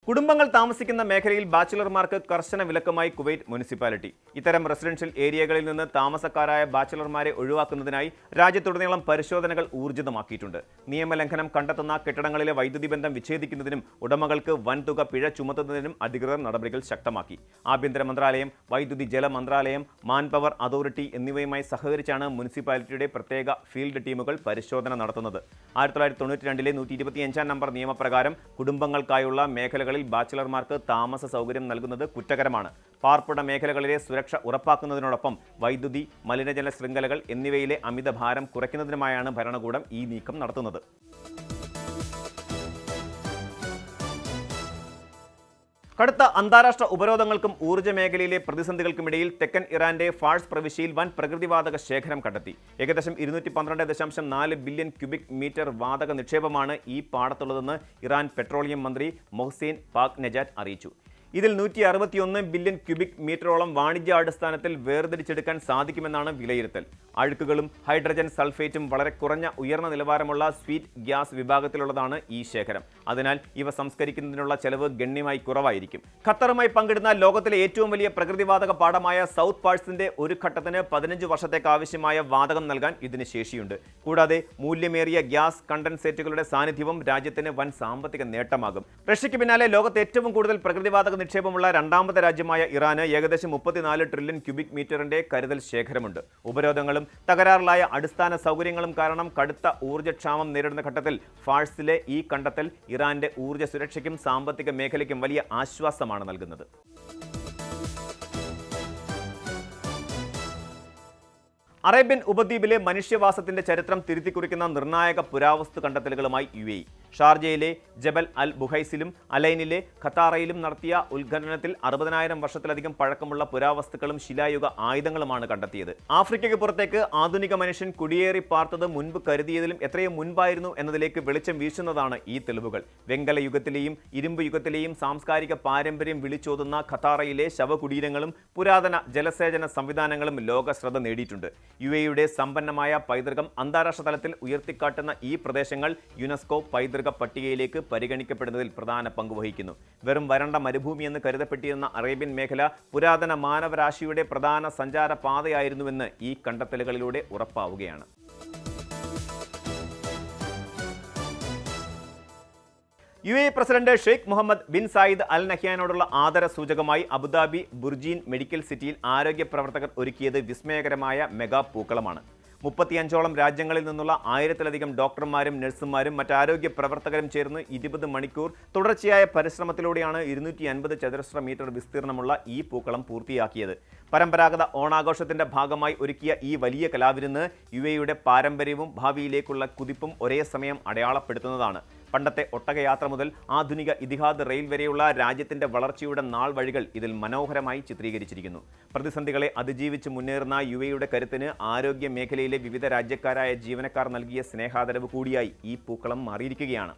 കുടുംബങ്ങൾ താമസിക്കുന്ന മേഖലയിൽ ബാച്ചിലർമാർക്ക് കർശന വിലക്കുമായി കുവൈറ്റ് മുനിസിപ്പാലിറ്റി. ഇത്തരം റെസിഡൻഷ്യൽ ഏരിയകളിൽ നിന്ന് താമസക്കാരായ ബാച്ചിലർമാരെ ഒഴിവാക്കുന്നതിനായി രാജ്യത്തുടനീളം പരിശോധനകൾ ഊർജിതമാക്കിയിട്ടുണ്ട്. നിയമലംഘനം കണ്ടെത്തുന്ന കെട്ടിടങ്ങളിലെ വൈദ്യുതി ബന്ധം വിച്ഛേദിക്കുന്നതിനും ഉടമകൾക്ക് വൻതുക പിഴ ചുമത്തുന്നതിനും അധികൃതർ നടപടികൾ ശക്തമാക്കി. ആഭ്യന്തര മന്ത്രാലയം, വൈദ്യുതി ജല മന്ത്രാലയം, മാൻപവർ അതോറിറ്റി എന്നിവയുമായി സഹകരിച്ചാണ് മുനിസിപ്പാലിറ്റിയുടെ പ്രത്യേക ഫീൽഡ് ടീമുകൾ പരിശോധന നടത്തുന്നത്. 1992 125 നമ്പർ നിയമപ്രകാരം കുടുംബങ്ങൾക്കായുള്ള മേഖലകളിൽ ബാച്ചിലർമാർക്ക് താമസ സൗകര്യം നൽകുന്നത് കുറ്റകരമാണ്. പാർപ്പിട മേഖലകളിലെ സുരക്ഷ ഉറപ്പാക്കുന്നതിനോടൊപ്പം വൈദ്യുതി, മലിനജല ശൃംഖലകൾ എന്നിവയിലെ അമിതഭാരം കുറയ്ക്കുന്നതിനുമായാണ് ഭരണകൂടം ഈ നീക്കം നടത്തുന്നത്. കടുത്ത അന്താരാഷ്ട്ര ഉപരോധങ്ങൾക്കും ഊർജ്ജ മേഖലയിലെ പ്രതിസന്ധികൾക്കുമിടയിൽ തെക്കൻ ഇറാന്റെ ഫാഴ്സ് പ്രവിശ്യയിൽ വൻ പ്രകൃതിവാതക ശേഖരം കണ്ടെത്തി. ഏകദേശം 212.4 ബില്യൺ ക്യൂബിക് മീറ്റർ വാതക നിക്ഷേപമാണ് ഈ പാടത്തുള്ളതെന്ന് ഇറാൻ പെട്രോളിയം മന്ത്രി മൊഹ്സീൻ പാക്നെജാറ്റ് അറിയിച്ചു. ഇതിൽ 161 ബില്യൺ ക്യൂബിക് മീറ്ററോളം വാണിജ്യാടിസ്ഥാനത്തിൽ വേർതിരിച്ചെടുക്കാൻ സാധിക്കുമെന്നാണ് വിലയിരുത്തൽ. അഴുക്കുകളും ഹൈഡ്രജൻ സൾഫേറ്റും വളരെ കുറഞ്ഞ ഉയർന്ന നിലവാരമുള്ള സ്വീറ്റ് ഗ്യാസ് വിഭാഗത്തിലുള്ളതാണ് ഈ ശേഖരം. അതിനാൽ ഇവ സംസ്കരിക്കുന്നതിനുള്ള ചെലവ് ഗണ്യമായി കുറവായിരിക്കും. ഖത്തറുമായി പങ്കിടുന്ന ലോകത്തിലെ ഏറ്റവും വലിയ പ്രകൃതിവാതക പാടമായ സൗത്ത് പാഴ്സിന്റെ ഒരു ഘട്ടത്തിന് 15 വർഷത്തേക്ക് ആവശ്യമായ വാതകം നൽകാൻ ഇതിന് ശേഷിയുണ്ട്. കൂടാതെ മൂല്യമേറിയ ഗ്യാസ് കണ്ടൻസേറ്റുകളുടെ സാന്നിധ്യവും രാജ്യത്തിന് വൻ സാമ്പത്തിക നേട്ടമാകും. റഷ്യയ്ക്ക് പിന്നാലെ ലോകത്ത് ഏറ്റവും കൂടുതൽ പ്രകൃതിവാതക നിക്ഷേപമുള്ള രണ്ടാമത്തെ രാജ്യമായ ഇറാന് ഏകദേശം 34 ട്രില്യൺ ക്യൂബിക് മീറ്ററിന്റെ കരുതൽ ശേഖരമുണ്ട്. ഉപരോധങ്ങളും തകരാറിലായ അടിസ്ഥാന സൗകര്യങ്ങളും കാരണം കടുത്ത ഊർജ്ജക്ഷാമം നേരിടുന്ന ഘട്ടത്തിൽ ഫാഴ്സിലെ ഈ കണ്ടെത്തൽ ഇറാന്റെ ഊർജ്ജ സുരക്ഷയ്ക്കും സാമ്പത്തിക മേഖലയ്ക്കും വലിയ ആശ്വാസമാണ് നൽകുന്നത്. അറേബ്യൻ ഉപദ്വീപിലെ മനുഷ്യവാസത്തിന്റെ ചരിത്രം തിരുത്തിക്കുറിക്കുന്ന നിർണായക പുരാവസ്തു കണ്ടെത്തലുകളുമായി UAE. ഷാർജയിലെ ജബൽ അൽ ബുഹൈസിലും അലൈനിലെ ഖത്താറയിലും നടത്തിയ ഉത്ഖനനത്തിൽ 60,000 വർഷത്തിലധികം പഴക്കമുള്ള പുരാവസ്തുക്കളും ശിലായുഗ ആയുധങ്ങളുമാണ് കണ്ടെത്തിയത്. ആഫ്രിക്കയ്ക്ക് പുറത്തേക്ക് ആധുനിക മനുഷ്യൻ കുടിയേറി പാർത്തത് മുൻപ് കരുതിയതിലും എത്രയോ മുൻപായിരുന്നു എന്നതിലേക്ക് വെളിച്ചം വീശുന്നതാണ് ഈ തെളിവുകൾ. വെങ്കല യുഗത്തിലെയും ഇരുമ്പ് യുഗത്തിലെയും സാംസ്കാരിക പാരമ്പര്യം വിളിച്ചോതുന്ന ഖത്താറയിലെ ശവകുടീരങ്ങളും പുരാതന ജലസേചന സംവിധാനങ്ങളും ലോക ശ്രദ്ധ നേടിയിട്ടുണ്ട്. UAEയുടെ സമ്പന്നമായ പൈതൃകം അന്താരാഷ്ട്ര തലത്തിൽ ഉയർത്തിക്കാട്ടുന്ന ഈ പ്രദേശങ്ങൾ യുനെസ്കോ പൈതൃക പട്ടികയിലേക്ക് പരിഗണിക്കപ്പെടുന്നതിൽ പ്രധാന പങ്ക് വഹിക്കുന്നു. വെറും വരണ്ട മരുഭൂമിയെന്ന് കരുതപ്പെട്ടിരുന്ന അറേബ്യൻ മേഖല പുരാതന മാനവരാശിയുടെ പ്രധാന സഞ്ചാര പാതയായിരുന്നുവെന്ന് ഈ കണ്ടെത്തലുകളിലൂടെ ഉറപ്പാവുകയാണ്. UAE president Sheikh Mohammed bin Zayed Al നഹ്യാനോടുള്ള ആദര സൂചകമായി അബുദാബി ബുർജീൻ മെഡിക്കൽ സിറ്റിയിൽ ആരോഗ്യ പ്രവർത്തകർ ഒരുക്കിയത് വിസ്മയകരമായ മെഗാ പൂക്കളമാണ്. 35ഓളം രാജ്യങ്ങളിൽ നിന്നുള്ള 1000-ലധികം ഡോക്ടർമാരും നഴ്സുമാരും മറ്റാരോഗ്യ പ്രവർത്തകരും ചേർന്ന് 20 മണിക്കൂർ തുടർച്ചയായ പരിശ്രമത്തിലൂടെയാണ് 250 ചതുരശ്ര മീറ്റർ വിസ്തീർണമുള്ള ഈ പൂക്കളം പൂർത്തിയാക്കിയത്. പരമ്പരാഗത ഓണാഘോഷത്തിന്റെ ഭാഗമായി ഒരുക്കിയ ഈ വലിയ കലാവിരുന്ന് UAEയുടെ പാരമ്പര്യവും ഭാവിയിലേക്കുള്ള കുതിപ്പും ഒരേ സമയം അടയാളപ്പെടുത്തുന്നതാണ്. പണ്ടത്തെ ഒട്ടകയാത്ര മുതൽ ആധുനിക ഇതിഹാദ് റെയിൽ വരെയുള്ള രാജ്യത്തിന്റെ വളർച്ചയുടെ നാൾ വഴികൾ ഇതിൽ മനോഹരമായി ചിത്രീകരിച്ചിരിക്കുന്നു. പ്രതിസന്ധികളെ അതിജീവിച്ച് മുന്നേറുന്ന UAEയുടെ കരുത്തിന് ആരോഗ്യ മേഖലയിലെ വിവിധ രാജ്യക്കാരായ ജീവനക്കാർ നൽകിയ സ്നേഹാദരവ് കൂടിയായി ഈ പൂക്കളം മാറിയിരിക്കുകയാണ്.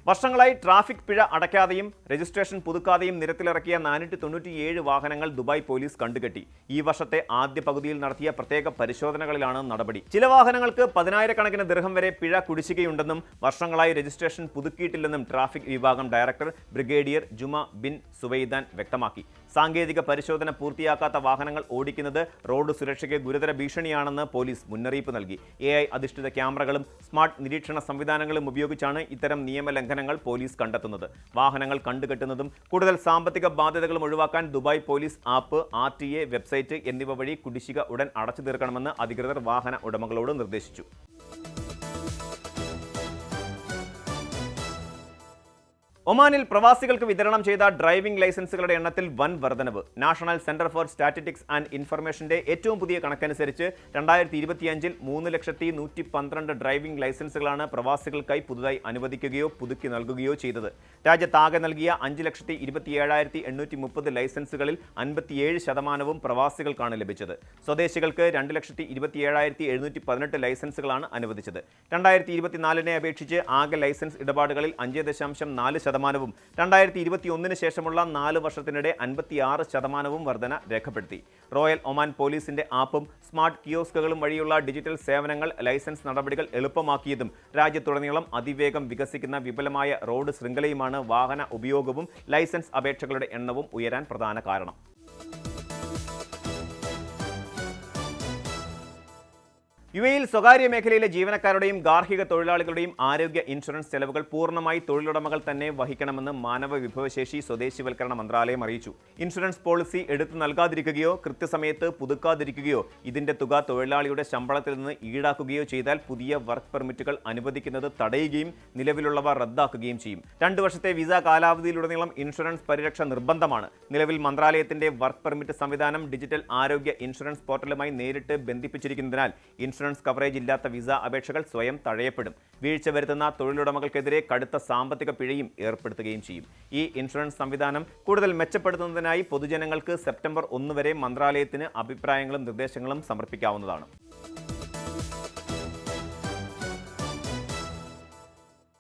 വർഷങ്ങളായി ട്രാഫിക് പിഴ അടയ്ക്കാതെയും രജിസ്ട്രേഷൻ പുതുക്കാതെയും നിരത്തിലിറക്കിയ 497 വാഹനങ്ങൾ ദുബായ് പോലീസ് കണ്ടുകെട്ടി. ഈ വർഷത്തെ ആദ്യ പകുതിയിൽ നടത്തിയ പ്രത്യേക പരിശോധനകളിലാണ് നടപടി. ചില വാഹനങ്ങൾക്ക് 10,000 ദിർഹം വരെ പിഴ കുടിശ്ശികയുണ്ടെന്നും വർഷങ്ങളായി രജിസ്ട്രേഷൻ പുതുക്കിയിട്ടില്ലെന്നും ട്രാഫിക് വിഭാഗം ഡയറക്ടർ ബ്രിഗേഡിയർ ജുമ ബിൻ സുവൈദാൻ വ്യക്തമാക്കി. സാങ്കേതിക പരിശോധന പൂർത്തിയാക്കാത്ത വാഹനങ്ങൾ ഓടിക്കുന്നത് റോഡ് സുരക്ഷയ്ക്ക് ഗുരുതര ഭീഷണിയാണെന്ന് പോലീസ് മുന്നറിയിപ്പ് നൽകി. AI അധിഷ്ഠിത ക്യാമറകളും സ്മാർട്ട് നിരീക്ഷണ സംവിധാനങ്ങളും ഉപയോഗിച്ചാണ് ഇത്തരം നിയമലംഘനങ്ങൾ പോലീസ് കണ്ടെത്തുന്നത്. വാഹനങ്ങൾ കണ്ടുകെട്ടുന്നതും കൂടുതൽ സാമ്പത്തിക ബാധ്യതകളും ഒഴിവാക്കാൻ Dubai police app, RTA website എന്നിവ വഴി കുടിശ്ശിക ഉടൻ അടച്ചു തീർക്കണമെന്ന് അധികൃതർ വാഹന ഉടമകളോട് നിർദ്ദേശിച്ചു. ഒമാനിൽ പ്രവാസികൾക്ക് വിതരണം ചെയ്ത ഡ്രൈവിംഗ് ലൈസൻസുകളുടെ എണ്ണത്തിൽ വൻ വർധനവ്. National centre for statistics and ഇൻഫർമേഷന്റെ ഏറ്റവും പുതിയ കണക്കനുസരിച്ച് 2025-ൽ 3,112 ഡ്രൈവിംഗ് ലൈസൻസുകളാണ് പ്രവാസികൾക്കായി പുതുതായി അനുവദിക്കുകയോ പുതുക്കി നൽകുകയോ ചെയ്തത്. രാജ്യത്താകെ നൽകിയ 5,27,830 ലൈസൻസുകളിൽ 57% പ്രവാസികൾക്കാണ് ലഭിച്ചത്. സ്വദേശികൾക്ക് 2,27,718 ലൈസൻസുകളാണ് അനുവദിച്ചത്. 2024-നെ അപേക്ഷിച്ച് ആകെ ലൈസൻസ് ഇടപാടുകളിൽ 5.4% ശതമാനവും 2021 ശേഷമുള്ള 4 വർഷത്തിനിടെ 56% വർധന രേഖപ്പെടുത്തി. റോയൽ ഒമാൻ പോലീസിന്റെ ആപ്പും സ്മാർട്ട് കിയോസ്കുകളും വഴിയുള്ള ഡിജിറ്റൽ സേവനങ്ങൾ ലൈസൻസ് നടപടികൾ എളുപ്പമാക്കിയതും രാജ്യത്തുടനീളം അതിവേഗം വികസിക്കുന്ന വിപുലമായ റോഡ് ശൃംഖലയുമാണ് വാഹന ഉപയോഗവും ലൈസൻസ് അപേക്ഷകളുടെ എണ്ണവും ഉയരാൻ പ്രധാന കാരണം. യുഎഇയിൽ സ്വകാര്യ മേഖലയിലെ ജീവനക്കാരുടെയും ഗാർഹിക തൊഴിലാളികളുടെയും ആരോഗ്യ ഇൻഷുറൻസ് ചെലവുകൾ പൂർണ്ണമായി തൊഴിലുടമകൾ തന്നെ വഹിക്കണമെന്ന് മാനവ വിഭവശേഷി സ്വദേശിവൽക്കരണ മന്ത്രാലയം അറിയിച്ചു. ഇൻഷുറൻസ് പോളിസി എടുത്തു നൽകാതിരിക്കുകയോ കൃത്യസമയത്ത് പുതുക്കാതിരിക്കുകയോ ഇതിന്റെ തുക തൊഴിലാളിയുടെ ശമ്പളത്തിൽ നിന്ന് ഈടാക്കുകയോ ചെയ്താൽ പുതിയ വർക്ക് പെർമിറ്റുകൾ അനുവദിക്കുന്നത് തടയുകയും നിലവിലുള്ളവ റദ്ദാക്കുകയും ചെയ്യും. 2 വർഷത്തെ വിസ കാലാവധിയിലുടനീളം ഇൻഷുറൻസ് പരിരക്ഷ നിർബന്ധമാണ്. നിലവിൽ മന്ത്രാലയത്തിന്റെ വർക്ക് പെർമിറ്റ് സംവിധാനം ഡിജിറ്റൽ ആരോഗ്യ ഇൻഷുറൻസ് പോർട്ടലുമായി നേരിട്ട് ബന്ധിപ്പിച്ചിരിക്കുന്നതിനാൽ ഇൻഷുറൻസ് കവറേജ് ഇല്ലാത്ത വിസ അപേക്ഷകൾ സ്വയം തഴയപ്പെടും. വീഴ്ച വരുത്തുന്ന തൊഴിലുടമകൾക്കെതിരെ കടുത്ത സാമ്പത്തിക പിഴയും ഏർപ്പെടുത്തുകയും ചെയ്യും. ഈ ഇൻഷുറൻസ് സംവിധാനം കൂടുതൽ മെച്ചപ്പെടുത്തുന്നതിനായി പൊതുജനങ്ങൾക്ക് സെപ്റ്റംബർ 1 വരെ മന്ത്രാലയത്തിന് അഭിപ്രായങ്ങളും നിർദ്ദേശങ്ങളും സമർപ്പിക്കാവുന്നതാണ്.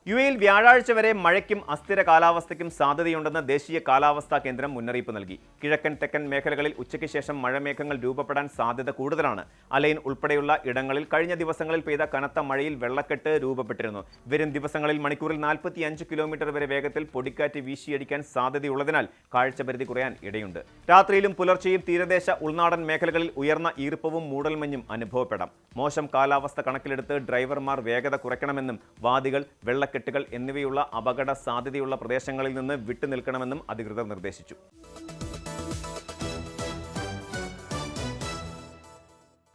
യുഎഇയിൽ വ്യാഴാഴ്ച വരെ മഴയ്ക്കും അസ്ഥിര കാലാവസ്ഥയ്ക്കും സാധ്യതയുണ്ടെന്ന് ദേശീയ കാലാവസ്ഥാ കേന്ദ്രം മുന്നറിയിപ്പ് നൽകി. കിഴക്കൻ തെക്കൻ മേഖലകളിൽ ഉച്ചയ്ക്ക് ശേഷം മഴമേഘങ്ങൾ രൂപപ്പെടാൻ സാധ്യത കൂടുതലാണ്. അലൈൻ ഉൾപ്പെടെയുള്ള ഇടങ്ങളിൽ കഴിഞ്ഞ ദിവസങ്ങളിൽ പെയ്ത കനത്ത മഴയിൽ വെള്ളക്കെട്ട് രൂപപ്പെട്ടിരുന്നു. വരും ദിവസങ്ങളിൽ മണിക്കൂറിൽ 45 കിലോമീറ്റർ വരെ വേഗത്തിൽ പൊടിക്കാറ്റ് വീശിയടിക്കാൻ സാധ്യതയുള്ളതിനാൽ കാഴ്ചപരിധി കുറയാൻ ഇടയുണ്ട്. രാത്രിയിലും പുലർച്ചെയും തീരദേശ ഉൾനാടൻ മേഖലകളിൽ ഉയർന്ന ഈർപ്പവും മൂടൽമഞ്ഞും അനുഭവപ്പെടാം. മോശം കാലാവസ്ഥ കണക്കിലെടുത്ത് ഡ്രൈവർമാർ വേഗത കുറയ്ക്കണമെന്നും വാദികൾ, വെള്ളക്കെട്ടുകൾ എന്നിവയുള്ള അപകട സാധ്യതയുള്ള പ്രദേശങ്ങളിൽ നിന്ന് വിട്ടുനിൽക്കണമെന്നും അധികൃതർ നിർദ്ദേശിച്ചു.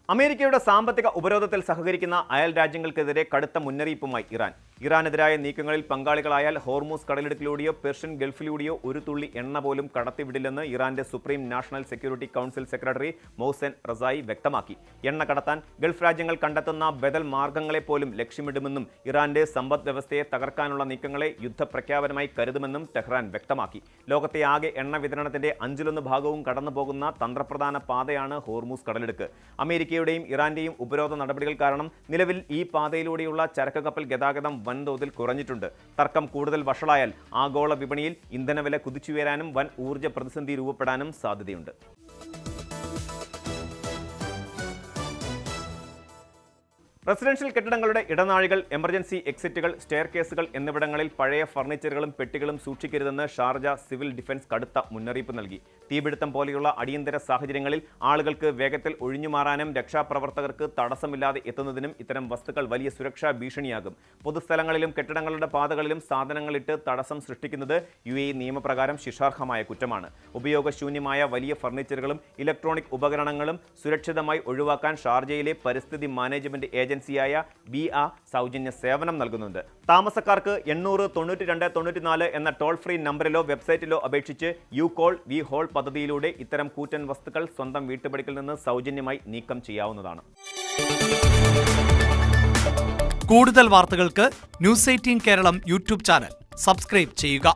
അമേരിക്കയുടെ സാമ്പത്തിക ഉപരോധത്തിൽ സഹകരിക്കുന്ന അയൽ രാജ്യങ്ങൾക്കെതിരെ കടുത്ത മുന്നറിയിപ്പുമായി ഇറാൻ. ഇറാനെതിരായ നീക്കങ്ങളിൽ പങ്കാളികളായാൽ ഹോർമൂസ് കടലിടുക്കിലൂടെയോ പെർഷ്യൻ ഗൾഫിലൂടെയോ ഒരു തുള്ളി എണ്ണ പോലും കടത്തിവിടില്ലെന്ന് ഇറാന്റെ supreme national security council secretary Mohsen റസായി വ്യക്തമാക്കി. എണ്ണ കടത്താൻ ഗൾഫ് രാജ്യങ്ങൾ കണ്ടെത്തുന്ന ബദൽ മാർഗങ്ങളെപ്പോലും ലക്ഷ്യമിടുമെന്നും ഇറാന്റെ സമ്പദ് വ്യവസ്ഥയെ തകർക്കാനുള്ള നീക്കങ്ങളെ യുദ്ധപ്രഖ്യാപനമായി കരുതുമെന്നും ടെഹ്റാൻ വ്യക്തമാക്കി. ലോകത്തെ ആകെ എണ്ണ വിതരണത്തിന്റെ 1/5 ഭാഗവും കടന്നുപോകുന്ന തന്ത്രപ്രധാന പാതയാണ് ഹോർമൂസ് കടലിടുക്ക്. അമേരിക്കയുടെയും ഇറാന്റെയും ഉപരോധ നടപടികൾ കാരണം നിലവിൽ ഈ പാതയിലൂടെയുള്ള ചരക്ക് കപ്പൽ ഗതാഗതം വൻതോതിൽ കുറഞ്ഞിട്ടുണ്ട്. തർക്കം കൂടുതൽ വഷളായാൽ ആഗോള വിപണിയിൽ ഇന്ധനവില കുതിച്ചുയരാനും വൻ ഊർജ്ജ പ്രതിസന്ധി രൂപപ്പെടാനും സാധ്യതയുണ്ട്. റെസിഡൻഷ്യൽ കെട്ടിടങ്ങളുടെ ഇടനാഴികൾ, എമർജൻസി എക്സിറ്റുകൾ, സ്റ്റെയർ കേസുകൾ എന്നിവിടങ്ങളിൽ പഴയ ഫർണിച്ചറുകളും പെട്ടികളും സൂക്ഷിക്കരുതെന്ന് ഷാർജ സിവിൽ ഡിഫൻസ് കടുത്ത മുന്നറിയിപ്പ് നൽകി. തീപിടുത്തം പോലെയുള്ള അടിയന്തര സാഹചര്യങ്ങളിൽ ആളുകൾക്ക് വേഗത്തിൽ ഒഴിഞ്ഞുമാറാനും രക്ഷാപ്രവർത്തകർക്ക് തടസ്സമില്ലാതെ എത്തുന്നതിനും ഇത്തരം വസ്തുക്കൾ വലിയ സുരക്ഷാ ഭീഷണിയാകും. പൊതുസ്ഥലങ്ങളിലും കെട്ടിടങ്ങളുടെ പാതകളിലും സാധനങ്ങളിട്ട് തടസ്സം സൃഷ്ടിക്കുന്നത് യുഎഇ നിയമപ്രകാരം ശിക്ഷാർഹമായ കുറ്റമാണ്. ഉപയോഗശൂന്യമായ വലിയ ഫർണിച്ചറുകളും ഇലക്ട്രോണിക് ഉപകരണങ്ങളും സുരക്ഷിതമായി ഒഴിവാക്കാൻ ഷാർജയിലെ പരിസ്ഥിതി മാനേജ്മെന്റ് ഏജൻസിയായ BA സൗജന്യ സേവനം നൽകുന്നുണ്ട്. താമസക്കാർക്ക് 800-92-94 എന്ന ടോൾ ഫ്രീ നമ്പറിലോ വെബ്സൈറ്റിലോ അപേക്ഷിച്ച് യു കോൾ വി ഹോൾ പദ്ധതിയിലൂടെ ഇത്തരം കൂറ്റൻ വസ്തുക്കൾ സ്വന്തം വീട്ടുപടിക്കൽ നിന്ന് സൗജന്യമായി നീക്കം ചെയ്യാവുന്നതാണ്. കൂടുതൽ വാർത്തകൾക്ക് News 18 Keralam YouTube channel subscribe ചെയ്യുക.